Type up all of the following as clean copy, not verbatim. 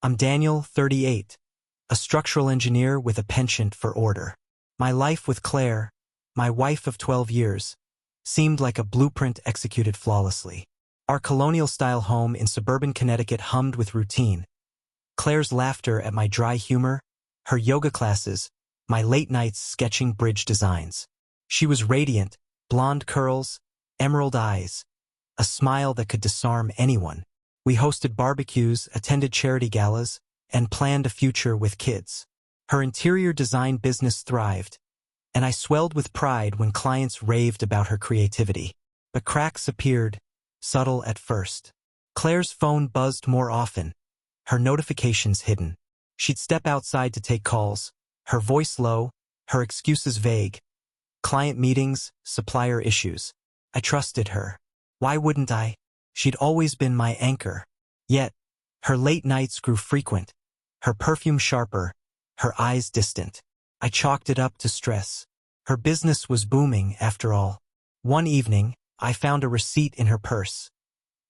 I'm Daniel, 38, a structural engineer with a penchant for order. My life with Claire, my wife of 12 years, seemed like a blueprint executed flawlessly. Our colonial-style home in suburban Connecticut hummed with routine. Claire's laughter at my dry humor, her yoga classes, my late nights sketching bridge designs. She was radiant, blonde curls, emerald eyes, a smile that could disarm anyone. We hosted barbecues, attended charity galas, and planned a future with kids. Her interior design business thrived, and I swelled with pride when clients raved about her creativity. But cracks appeared, subtle at first. Claire's phone buzzed more often, her notifications hidden. She'd step outside to take calls, her voice low, her excuses vague. Client meetings, supplier issues. I trusted her. Why wouldn't I? She'd always been my anchor. Yet, her late nights grew frequent, her perfume sharper, her eyes distant. I chalked it up to stress. Her business was booming, after all. One evening, I found a receipt in her purse.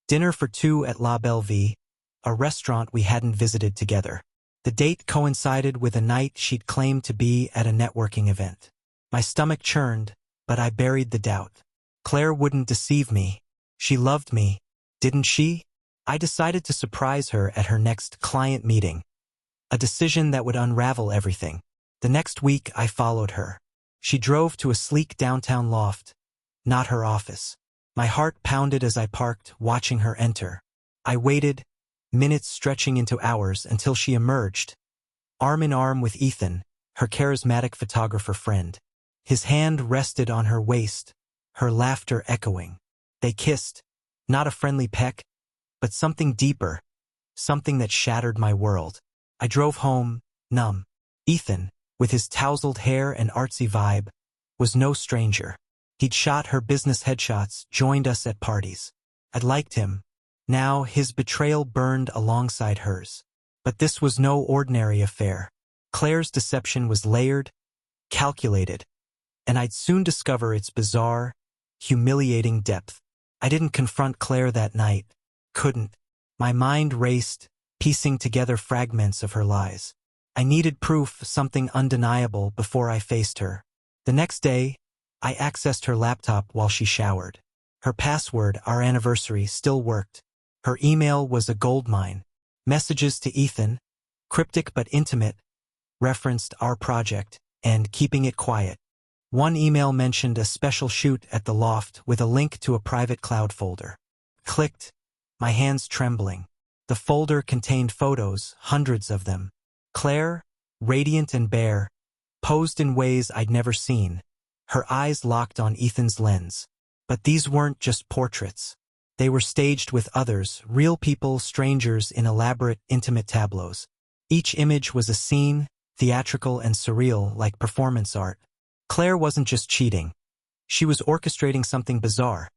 Dinner for two at La Belle Vie, a restaurant we hadn't visited together. The date coincided with a night she'd claimed to be at a networking event. My stomach churned, but I buried the doubt. Claire wouldn't deceive me. She loved me, didn't she? I decided to surprise her at her next client meeting. A decision that would unravel everything. The next week, I followed her. She drove to a sleek downtown loft, not her office. My heart pounded as I parked, watching her enter. I waited, minutes stretching into hours, until she emerged, arm in arm with Ethan, her charismatic photographer friend. His hand rested on her waist, her laughter echoing. They kissed, not a friendly peck, but something deeper, something that shattered my world. I drove home, numb. Ethan, with his tousled hair and artsy vibe, was no stranger. He'd shot her business headshots, joined us at parties. I'd liked him. Now his betrayal burned alongside hers. But this was no ordinary affair. Claire's deception was layered, calculated, and I'd soon discover its bizarre, humiliating depth. I didn't confront Claire that night. Couldn't. My mind raced, piecing together fragments of her lies. I needed proof, something undeniable, before I faced her. The next day, I accessed her laptop while she showered. Her password, our anniversary, still worked. Her email was a goldmine. Messages to Ethan, cryptic but intimate, referenced our project and keeping it quiet. One email mentioned a special shoot at the loft with a link to a private cloud folder. Clicked, my hands trembling. The folder contained photos, hundreds of them. Claire, radiant and bare, posed in ways I'd never seen, her eyes locked on Ethan's lens. But these weren't just portraits. They were staged with others, real people, strangers in elaborate, intimate tableaus. Each image was a scene, theatrical and surreal, like performance art. Claire wasn't just cheating. She was orchestrating something bizarre.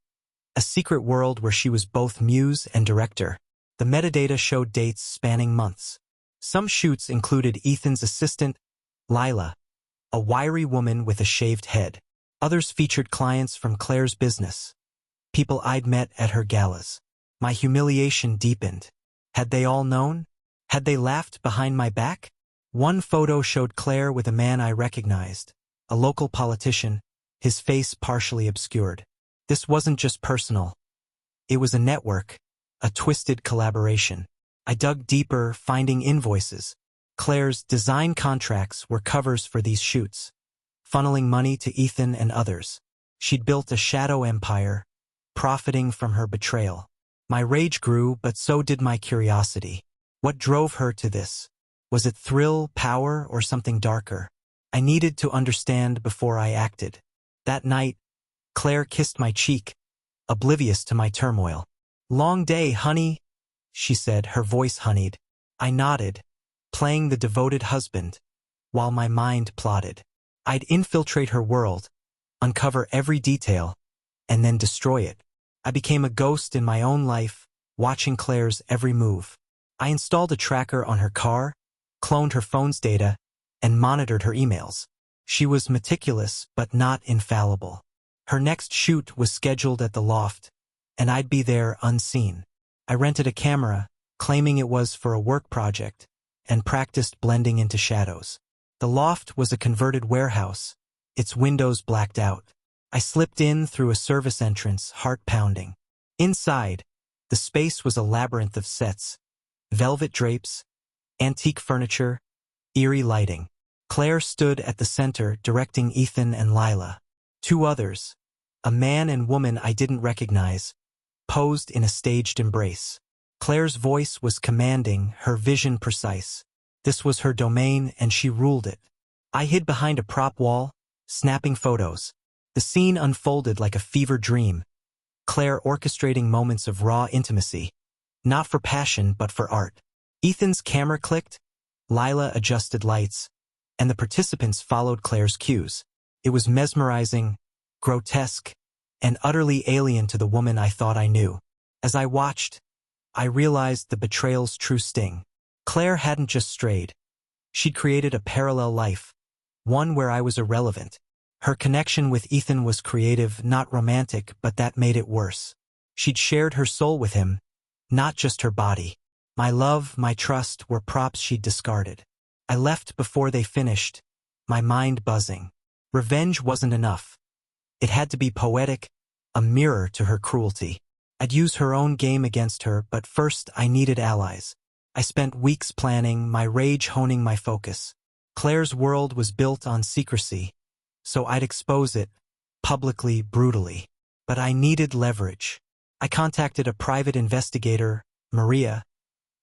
A secret world where she was both muse and director. The metadata showed dates spanning months. Some shoots included Ethan's assistant, Lila, a wiry woman with a shaved head. Others featured clients from Claire's business, people I'd met at her galas. My humiliation deepened. Had they all known? Had they laughed behind my back? One photo showed Claire with a man I recognized, a local politician, his face partially obscured. This wasn't just personal. It was a network, a twisted collaboration. I dug deeper, finding invoices. Claire's design contracts were covers for these shoots, funneling money to Ethan and others. She'd built a shadow empire, profiting from her betrayal. My rage grew, but so did my curiosity. What drove her to this? Was it thrill, power, or something darker? I needed to understand before I acted. That night, Claire kissed my cheek, oblivious to my turmoil. "Long day, honey," she said, her voice honeyed. I nodded, playing the devoted husband, while my mind plotted. I'd infiltrate her world, uncover every detail, and then destroy it. I became a ghost in my own life, watching Claire's every move. I installed a tracker on her car, cloned her phone's data, and monitored her emails. She was meticulous, but not infallible. Her next shoot was scheduled at the loft, and I'd be there unseen. I rented a camera, claiming it was for a work project, and practiced blending into shadows. The loft was a converted warehouse, its windows blacked out. I slipped in through a service entrance, heart pounding. Inside, the space was a labyrinth of sets, velvet drapes, antique furniture, eerie lighting. Claire stood at the center, directing Ethan and Lila. Two others, a man and woman I didn't recognize, posed in a staged embrace. Claire's voice was commanding, her vision precise. This was her domain, and she ruled it. I hid behind a prop wall, snapping photos. The scene unfolded like a fever dream, Claire orchestrating moments of raw intimacy, not for passion but for art. Ethan's camera clicked, Lila adjusted lights, and the participants followed Claire's cues. It was mesmerizing, grotesque, and utterly alien to the woman I thought I knew. As I watched, I realized the betrayal's true sting. Claire hadn't just strayed. She'd created a parallel life, one where I was irrelevant. Her connection with Ethan was creative, not romantic, but that made it worse. She'd shared her soul with him, not just her body. My love, my trust were props she'd discarded. I left before they finished, my mind buzzing. Revenge wasn't enough. It had to be poetic, a mirror to her cruelty. I'd use her own game against her, but first I needed allies. I spent weeks planning, my rage honing my focus. Claire's world was built on secrecy, so I'd expose it, publicly, brutally. But I needed leverage. I contacted a private investigator, Maria,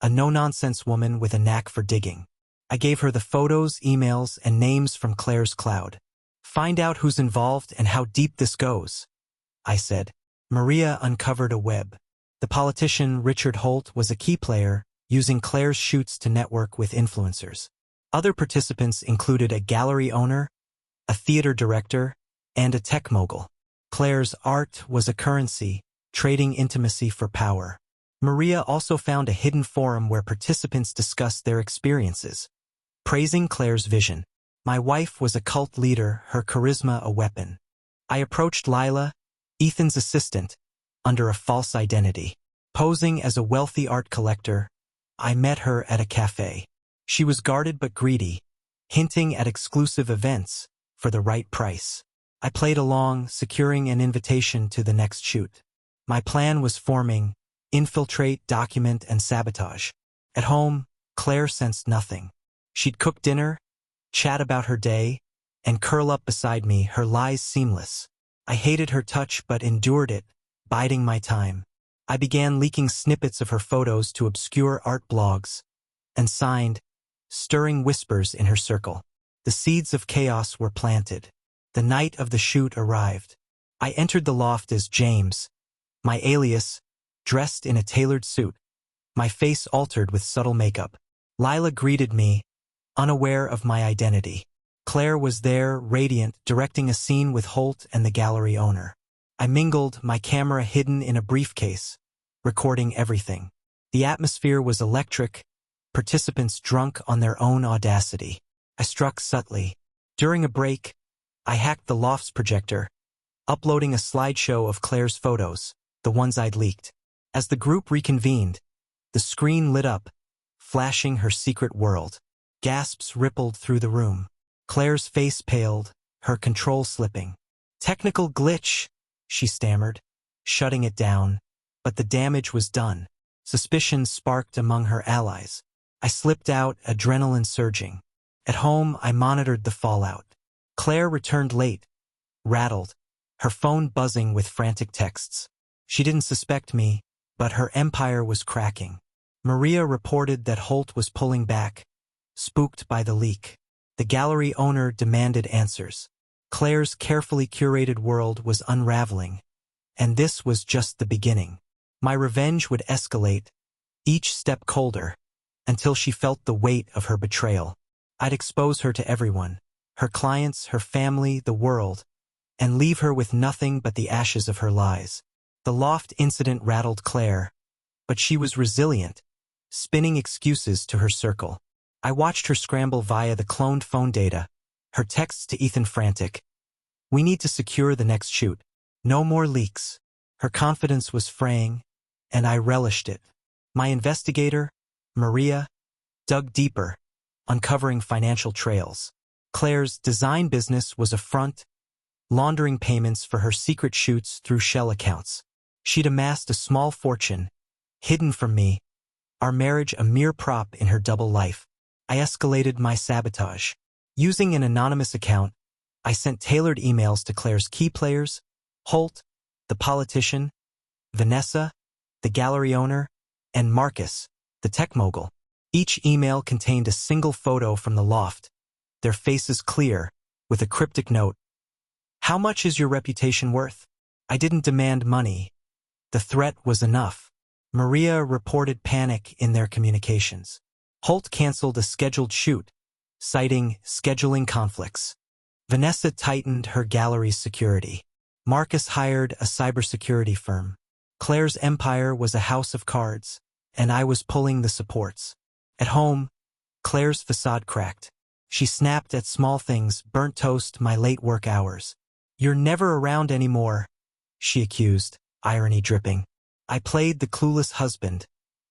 a no-nonsense woman with a knack for digging. I gave her the photos, emails, and names from Claire's cloud. Find out who's involved and how deep this goes, I said. Maria uncovered a web. The politician Richard Holt was a key player, using Claire's shoots to network with influencers. Other participants included a gallery owner, a theater director, and a tech mogul. Claire's art was a currency, trading intimacy for power. Maria also found a hidden forum where participants discussed their experiences, praising Claire's vision. My wife was a cult leader, her charisma a weapon. I approached Lila, Ethan's assistant, under a false identity. Posing as a wealthy art collector, I met her at a cafe. She was guarded but greedy, hinting at exclusive events for the right price. I played along, securing an invitation to the next shoot. My plan was forming: infiltrate, document, and sabotage. At home, Claire sensed nothing. She'd cook dinner, chat about her day, and curl up beside me, her lies seamless. I hated her touch but endured it, biding my time. I began leaking snippets of her photos to obscure art blogs, and signed, stirring whispers in her circle. The seeds of chaos were planted. The night of the shoot arrived. I entered the loft as James, my alias, dressed in a tailored suit, my face altered with subtle makeup. Lila greeted me, unaware of my identity. Claire was there, radiant, directing a scene with Holt and the gallery owner. I mingled, my camera hidden in a briefcase, recording everything. The atmosphere was electric, participants drunk on their own audacity. I struck subtly. During a break, I hacked the loft's projector, uploading a slideshow of Claire's photos, the ones I'd leaked. As the group reconvened, the screen lit up, flashing her secret world. Gasps rippled through the room. Claire's face paled, her control slipping. Technical glitch, she stammered, shutting it down, but the damage was done. Suspicion sparked among her allies. I slipped out, adrenaline surging. At home, I monitored the fallout. Claire returned late, rattled, her phone buzzing with frantic texts. She didn't suspect me, but her empire was cracking. Maria reported that Holt was pulling back, spooked by the leak. The gallery owner demanded answers. Claire's carefully curated world was unraveling, and this was just the beginning. My revenge would escalate, each step colder, until she felt the weight of her betrayal. I'd expose her to everyone, her clients, her family, the world, and leave her with nothing but the ashes of her lies. The loft incident rattled Claire, but she was resilient, spinning excuses to her circle. I watched her scramble via the cloned phone data, her texts to Ethan frantic. We need to secure the next shoot. No more leaks. Her confidence was fraying, and I relished it. My investigator, Maria, dug deeper, uncovering financial trails. Claire's design business was a front, laundering payments for her secret shoots through shell accounts. She'd amassed a small fortune, hidden from me, our marriage a mere prop in her double life. I escalated my sabotage. Using an anonymous account, I sent tailored emails to Claire's key players, Holt, the politician, Vanessa, the gallery owner, and Marcus, the tech mogul. Each email contained a single photo from the loft, their faces clear, with a cryptic note. How much is your reputation worth? I didn't demand money. The threat was enough. Maria reported panic in their communications. Holt canceled a scheduled shoot, citing scheduling conflicts. Vanessa tightened her gallery's security. Marcus hired a cybersecurity firm. Claire's empire was a house of cards, and I was pulling the supports. At home, Claire's facade cracked. She snapped at small things, burnt toast, my late work hours. You're never around anymore, she accused, irony dripping. I played the clueless husband,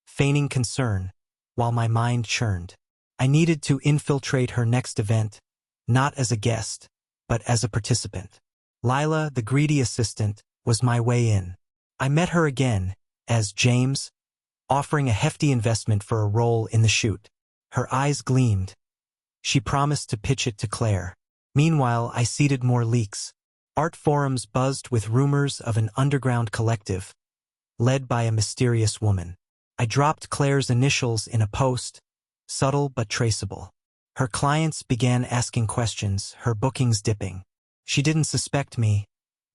feigning concern, while my mind churned. I needed to infiltrate her next event, not as a guest, but as a participant. Lila, the greedy assistant, was my way in. I met her again, as James, offering a hefty investment for a role in the shoot. Her eyes gleamed. She promised to pitch it to Claire. Meanwhile, I seeded more leaks. Art forums buzzed with rumors of an underground collective, led by a mysterious woman. I dropped Claire's initials in a post, subtle but traceable. Her clients began asking questions, her bookings dipping. She didn't suspect me,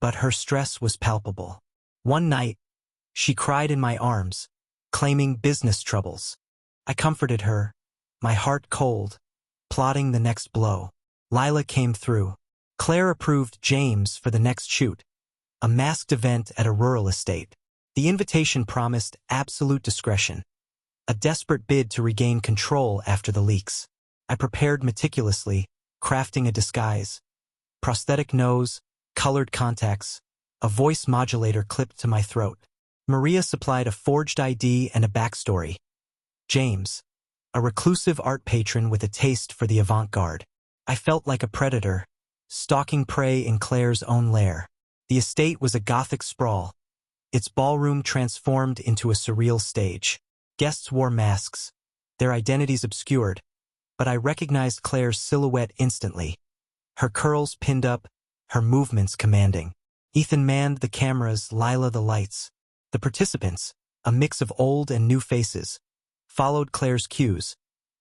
but her stress was palpable. One night, she cried in my arms, claiming business troubles. I comforted her, my heart cold, plotting the next blow. Lila came through. Claire approved James for the next shoot, a masked event at a rural estate. The invitation promised absolute discretion, a desperate bid to regain control after the leaks. I prepared meticulously, crafting a disguise. Prosthetic nose, colored contacts, a voice modulator clipped to my throat. Maria supplied a forged ID and a backstory. James, a reclusive art patron with a taste for the avant-garde. I felt like a predator, stalking prey in Claire's own lair. The estate was a Gothic sprawl, its ballroom transformed into a surreal stage. Guests wore masks, their identities obscured, but I recognized Claire's silhouette instantly. Her curls pinned up, her movements commanding. Ethan manned the cameras, Lila the lights. The participants, a mix of old and new faces, followed Claire's cues,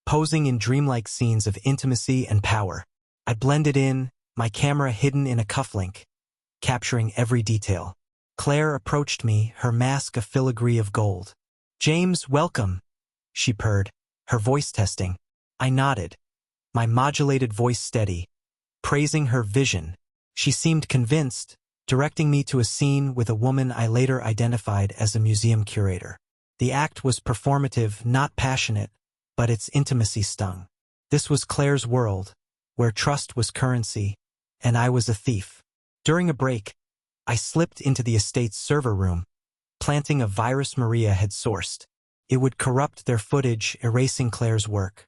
posing in dreamlike scenes of intimacy and power. I blended in, my camera hidden in a cufflink, capturing every detail. Claire approached me, her mask a filigree of gold. James, welcome, she purred, her voice testing. I nodded, my modulated voice steady, praising her vision. She seemed convinced, directing me to a scene with a woman I later identified as a museum curator. The act was performative, not passionate, but its intimacy stung. This was Claire's world, where trust was currency, and I was a thief. During a break, I slipped into the estate's server room, planting a virus Maria had sourced. It would corrupt their footage, erasing Claire's work.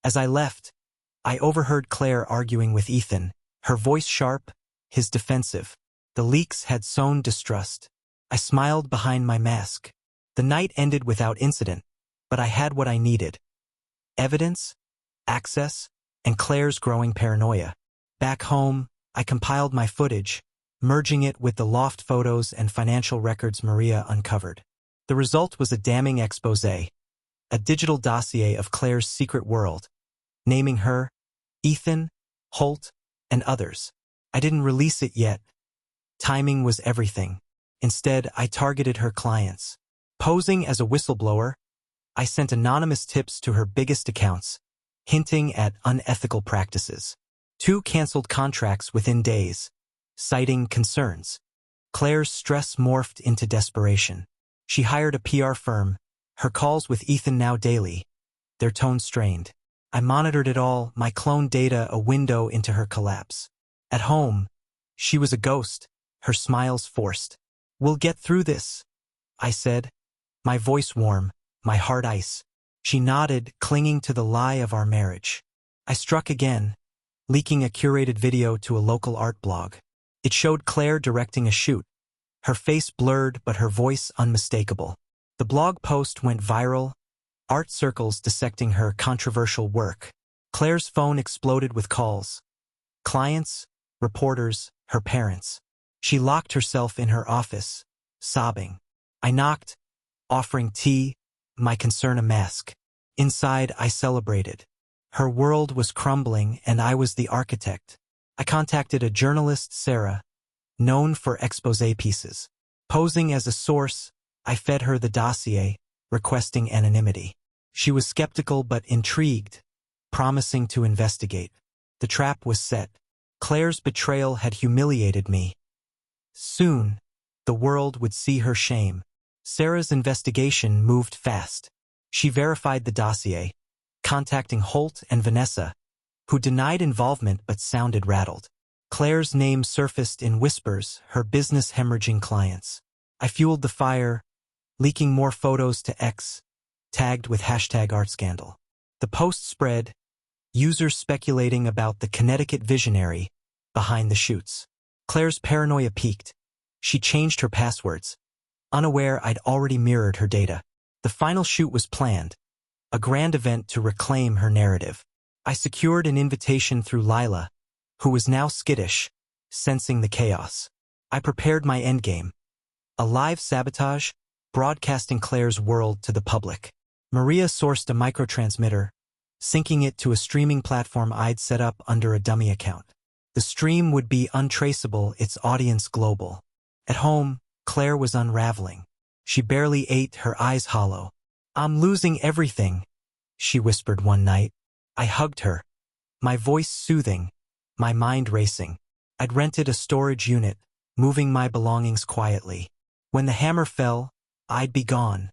As I left, I overheard Claire arguing with Ethan, her voice sharp, his defensive. The leaks had sown distrust. I smiled behind my mask. The night ended without incident, but I had what I needed. Evidence, access, and Claire's growing paranoia. Back home, I compiled my footage, merging it with the loft photos and financial records Maria uncovered. The result was a damning exposé, a digital dossier of Claire's secret world, naming her, Ethan, Holt, and others. I didn't release it yet. Timing was everything. Instead, I targeted her clients. Posing as a whistleblower, I sent anonymous tips to her biggest accounts, hinting at unethical practices. 2 canceled contracts within days, citing concerns. Claire's stress morphed into desperation. She hired a PR firm, her calls with Ethan now daily, their tone strained. I monitored it all, my clone data a window into her collapse. At home, she was a ghost, her smiles forced. We'll get through this, I said, my voice warm, my heart ice. She nodded, clinging to the lie of our marriage. I struck again, leaking a curated video to a local art blog. It showed Claire directing a shoot, her face blurred but her voice unmistakable. The blog post went viral, art circles dissecting her controversial work. Claire's phone exploded with calls. Clients, reporters, her parents. She locked herself in her office, sobbing. I knocked, offering tea, my concern a mask. Inside, I celebrated. Her world was crumbling and I was the architect. I contacted a journalist, Sarah, known for exposé pieces. Posing as a source, I fed her the dossier, requesting anonymity. She was skeptical but intrigued, promising to investigate. The trap was set. Claire's betrayal had humiliated me. Soon, the world would see her shame. Sarah's investigation moved fast. She verified the dossier, contacting Holt and Vanessa, who denied involvement but sounded rattled. Claire's name surfaced in whispers, her business hemorrhaging clients. I fueled the fire, leaking more photos to X, tagged with #ArtScandal. The post spread, users speculating about the Connecticut visionary behind the shoots. Claire's paranoia peaked. She changed her passwords, unaware I'd already mirrored her data. The final shoot was planned, a grand event to reclaim her narrative. I secured an invitation through Lila, who was now skittish, sensing the chaos. I prepared my endgame. A live sabotage, broadcasting Claire's world to the public. Maria sourced a microtransmitter, syncing it to a streaming platform I'd set up under a dummy account. The stream would be untraceable, its audience global. At home, Claire was unraveling. She barely ate, her eyes hollow. "I'm losing everything," she whispered one night. I hugged her, my voice soothing, my mind racing. I'd rented a storage unit, moving my belongings quietly. When the hammer fell, I'd be gone,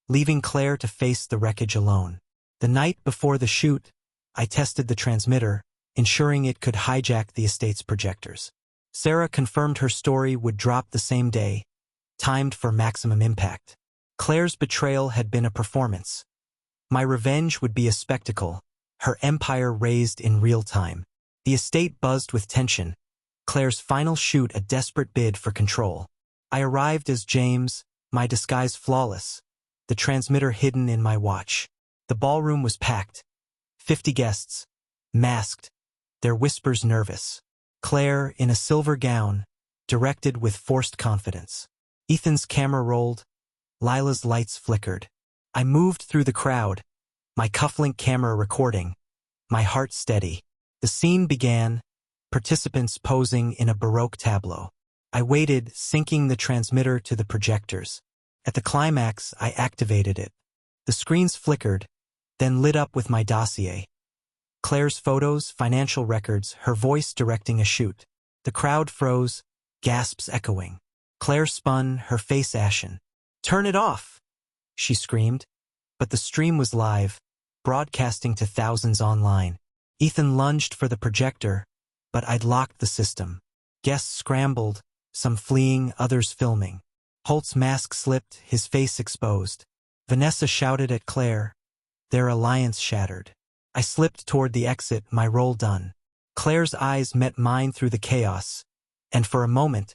leaving Claire to face the wreckage alone. The night before the shoot, I tested the transmitter, ensuring it could hijack the estate's projectors. Sarah confirmed her story would drop the same day, timed for maximum impact. Claire's betrayal had been a performance. My revenge would be a spectacle, her empire raised in real time. The estate buzzed with tension, Claire's final shoot a desperate bid for control. I arrived as James, my disguise flawless, the transmitter hidden in my watch. The ballroom was packed. 50 guests, masked, their whispers nervous. Claire, in a silver gown, directed with forced confidence. Ethan's camera rolled, Lila's lights flickered. I moved through the crowd, my cufflink camera recording, my heart steady. The scene began, participants posing in a Baroque tableau. I waited, syncing the transmitter to the projectors. At the climax, I activated it. The screens flickered, then lit up with my dossier. Claire's photos, financial records, her voice directing a shoot. The crowd froze, gasps echoing. Claire spun, her face ashen. "Turn it off!" she screamed. But the stream was live, broadcasting to thousands online. Ethan lunged for the projector, but I'd locked the system. Guests scrambled, some fleeing, others filming. Holt's mask slipped, his face exposed. Vanessa shouted at Claire. Their alliance shattered. I slipped toward the exit, my role done. Claire's eyes met mine through the chaos, and for a moment,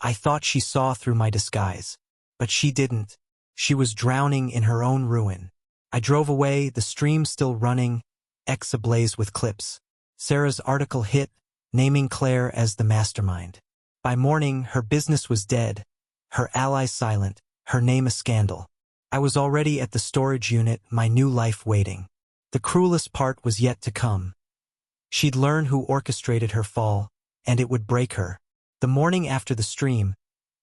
I thought she saw through my disguise. But she didn't. She was drowning in her own ruin. I drove away, the stream still running, X ablaze with clips. Sarah's article hit, naming Claire as the mastermind. By morning, her business was dead, her allies silent, her name a scandal. I was already at the storage unit, my new life waiting. The cruelest part was yet to come. She'd learn who orchestrated her fall, and it would break her. The morning after the stream,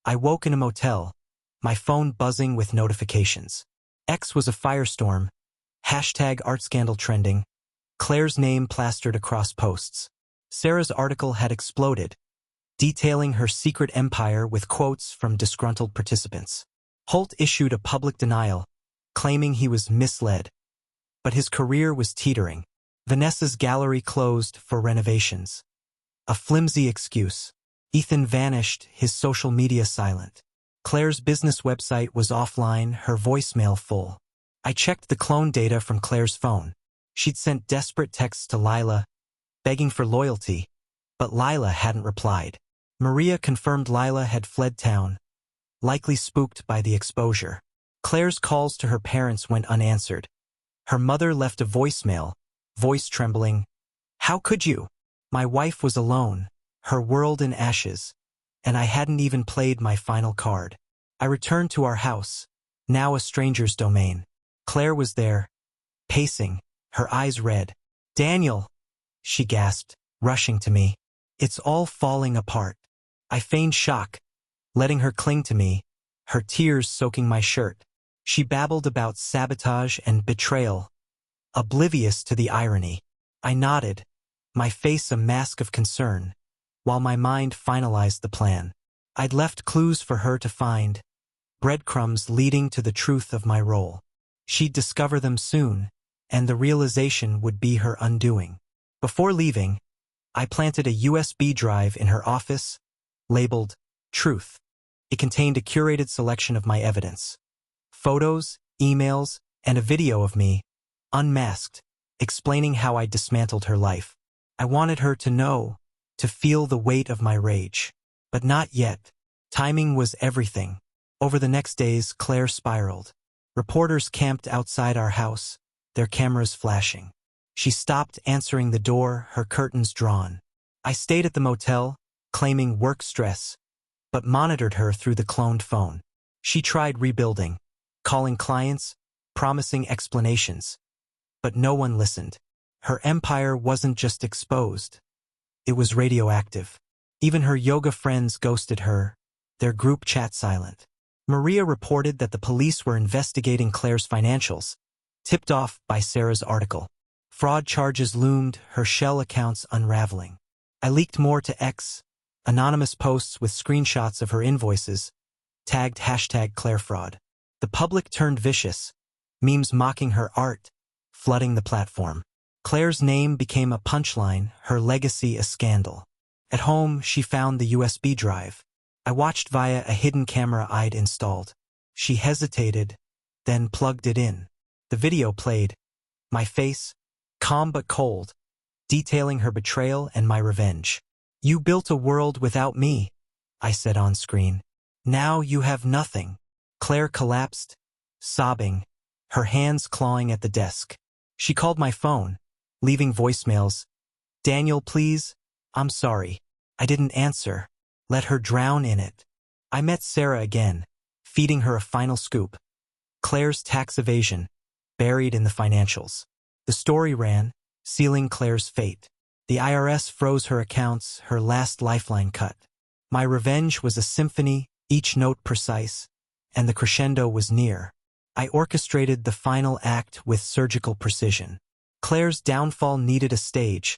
I woke in a motel, my phone buzzing with notifications. X was a firestorm, #ArtScandal trending, Claire's name plastered across posts. Sarah's article had exploded, detailing her secret empire with quotes from disgruntled participants. Holt issued a public denial, claiming he was misled. But his career was teetering. Vanessa's gallery closed for renovations. A flimsy excuse. Ethan vanished, his social media silent. Claire's business website was offline, her voicemail full. I checked the clone data from Claire's phone. She'd sent desperate texts to Lila, begging for loyalty, but Lila hadn't replied. Maria confirmed Lila had fled town, likely spooked by the exposure. Claire's calls to her parents went unanswered. Her mother left a voicemail, voice trembling. "How could you? My wife was alone, her world in ashes, and I hadn't even played my final card." I returned to our house, now a stranger's domain. Claire was there, pacing, her eyes red. "Daniel," she gasped, rushing to me. "It's all falling apart." I feigned shock, letting her cling to me, her tears soaking my shirt. She babbled about sabotage and betrayal, oblivious to the irony. I nodded, my face a mask of concern, while my mind finalized the plan. I'd left clues for her to find, breadcrumbs leading to the truth of my role. She'd discover them soon, and the realization would be her undoing. Before leaving, I planted a USB drive in her office, labeled Truth. It contained a curated selection of my evidence. Photos, emails, and a video of me, unmasked, explaining how I dismantled her life. I wanted her to know, to feel the weight of my rage. But not yet. Timing was everything. Over the next days, Claire spiraled. Reporters camped outside our house, their cameras flashing. She stopped answering the door, her curtains drawn. I stayed at the motel, claiming work stress, but monitored her through the cloned phone. She tried rebuilding, calling clients, promising explanations. But no one listened. Her empire wasn't just exposed. It was radioactive. Even her yoga friends ghosted her, their group chat silent. Maria reported that the police were investigating Claire's financials, tipped off by Sarah's article. Fraud charges loomed, her shell accounts unraveling. I leaked more to X, anonymous posts with screenshots of her invoices, tagged #ClaireFraud. The public turned vicious, memes mocking her art, flooding the platform. Claire's name became a punchline, her legacy a scandal. At home, she found the USB drive. I watched via a hidden camera I'd installed. She hesitated, then plugged it in. The video played, my face, calm but cold, detailing her betrayal and my revenge. "You built a world without me," I said on screen. "Now you have nothing." Claire collapsed, sobbing, her hands clawing at the desk. She called my phone, leaving voicemails. "Daniel, please, I'm sorry. I didn't answer. Let her drown in it." I met Sarah again, feeding her a final scoop. Claire's tax evasion, buried in the financials. The story ran, sealing Claire's fate. The IRS froze her accounts, her last lifeline cut. My revenge was a symphony, each note precise, and the crescendo was near. I orchestrated the final act with surgical precision. Claire's downfall needed a stage,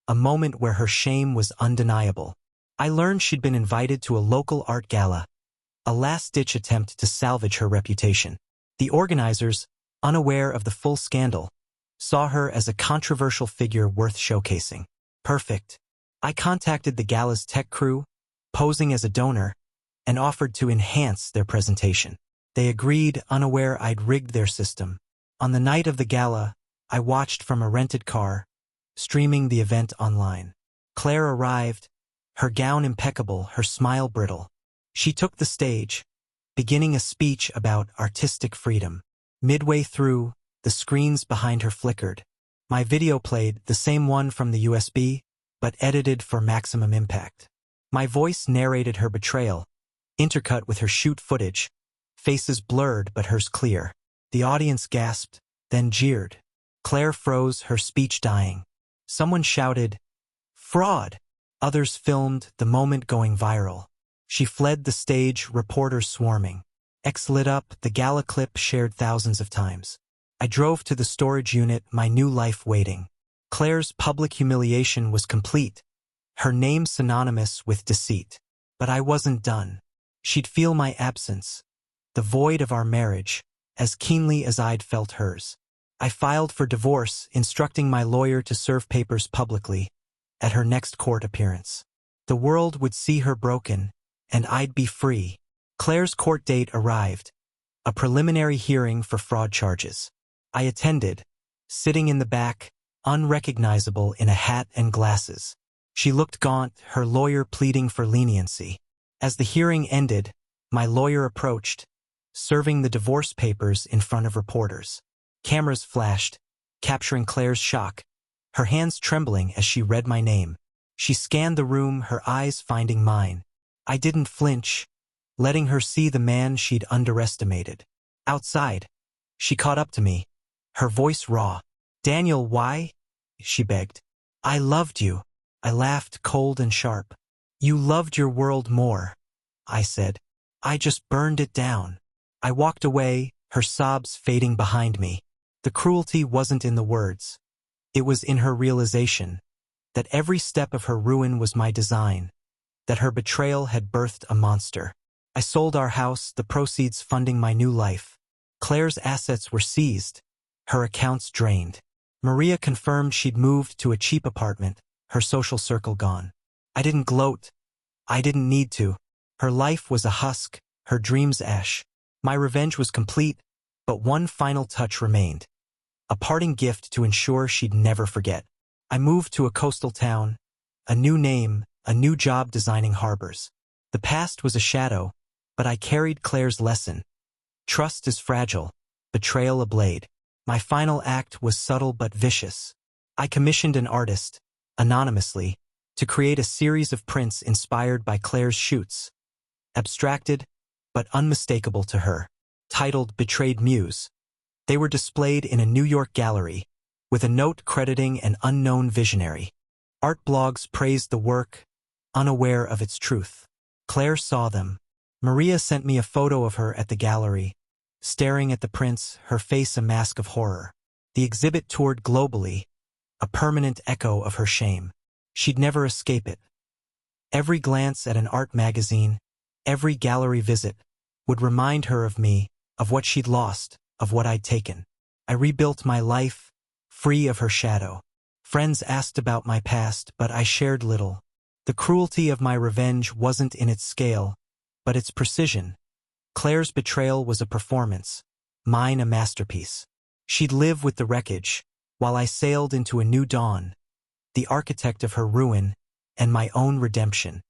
a moment where her shame was undeniable. I learned she'd been invited to a local art gala, a last-ditch attempt to salvage her reputation. The organizers, unaware of the full scandal, saw her as a controversial figure worth showcasing. Perfect. I contacted the gala's tech crew, posing as a donor, and offered to enhance their presentation. They agreed, unaware I'd rigged their system. On the night of the gala, I watched from a rented car, streaming the event online. Claire arrived, her gown impeccable, her smile brittle. She took the stage, beginning a speech about artistic freedom. Midway through, the screens behind her flickered. My video played, the same one from the USB, but edited for maximum impact. My voice narrated her betrayal, intercut with her shoot footage, faces blurred but hers clear. The audience gasped, then jeered. Claire froze, her speech dying. Someone shouted, "Fraud!" Others filmed, the moment going viral. She fled the stage, reporters swarming. X lit up, the gala clip shared thousands of times. I drove to the storage unit, my new life waiting. Claire's public humiliation was complete, her name synonymous with deceit. But I wasn't done. She'd feel my absence, the void of our marriage, as keenly as I'd felt hers. I filed for divorce, instructing my lawyer to serve papers publicly at her next court appearance. The world would see her broken, and I'd be free. Claire's court date arrived, a preliminary hearing for fraud charges. I attended, sitting in the back, unrecognizable in a hat and glasses. She looked gaunt, her lawyer pleading for leniency. As the hearing ended, my lawyer approached, serving the divorce papers in front of reporters. Cameras flashed, capturing Claire's shock, her hands trembling as she read my name. She scanned the room, her eyes finding mine. I didn't flinch, letting her see the man she'd underestimated. Outside, she caught up to me, her voice raw. "Daniel, why?" she begged. "I loved you." I laughed, cold and sharp. "You loved your world more," I said. "I just burned it down." I walked away, her sobs fading behind me. The cruelty wasn't in the words. It was in her realization that every step of her ruin was my design, that her betrayal had birthed a monster. I sold our house, the proceeds funding my new life. Claire's assets were seized, her accounts drained. Maria confirmed she'd moved to a cheap apartment, her social circle gone. I didn't gloat. I didn't need to. Her life was a husk, her dreams ash. My revenge was complete, but one final touch remained. A parting gift to ensure she'd never forget. I moved to a coastal town, a new name, a new job designing harbors. The past was a shadow, but I carried Claire's lesson. Trust is fragile, betrayal a blade. My final act was subtle but vicious. I commissioned an artist, anonymously, to create a series of prints inspired by Claire's shoots. Abstracted, but unmistakable to her. Titled Betrayed Muse. They were displayed in a New York gallery, with a note crediting an unknown visionary. Art blogs praised the work, unaware of its truth. Claire saw them. Maria sent me a photo of her at the gallery, staring at the prints, her face a mask of horror. The exhibit toured globally, a permanent echo of her shame. She'd never escape it. Every glance at an art magazine, every gallery visit, would remind her of me, of what she'd lost, of what I'd taken. I rebuilt my life, free of her shadow. Friends asked about my past, but I shared little. The cruelty of my revenge wasn't in its scale, but its precision. Claire's betrayal was a performance, mine a masterpiece. She'd live with the wreckage, while I sailed into a new dawn, the architect of her ruin and my own redemption.